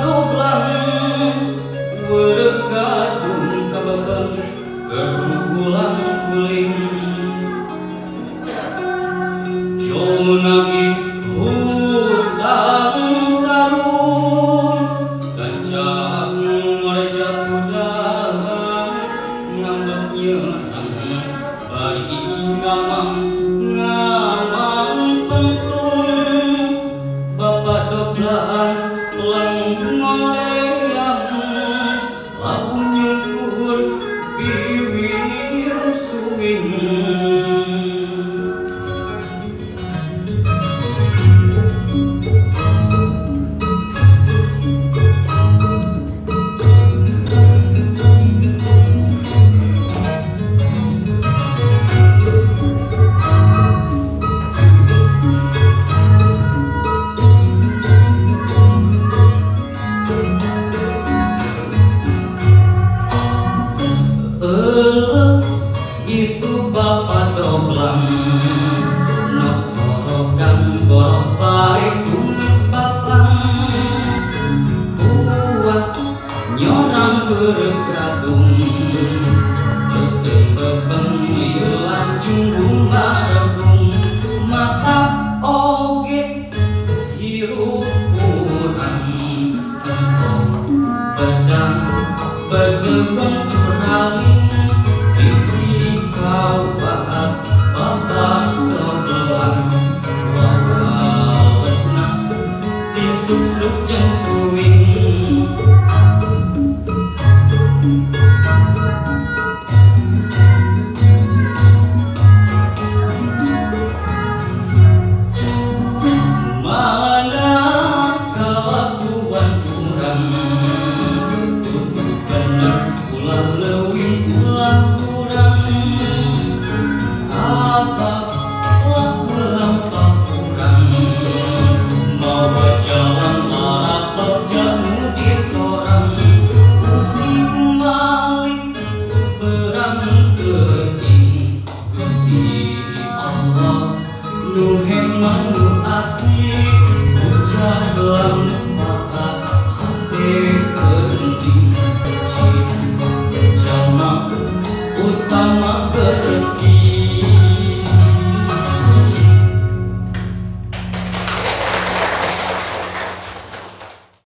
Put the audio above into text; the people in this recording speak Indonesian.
doblang gadung kababang kerugulang guling Jomunagi hutang sarung gancang merejat udang ngambek nyerang bari ngamang pentung bapak doblaan leng ngoleang labu nyukur bibir suwing itu bapak doblang nok gorokan gorok baik kumis baplang puas nyorang bergadung tetep bebeng liulan jumbu maregung mata oge hirup urang bedang bedebeng curaling isi kau bahas bapak doblang wawalesna disuk-suk jeung suwing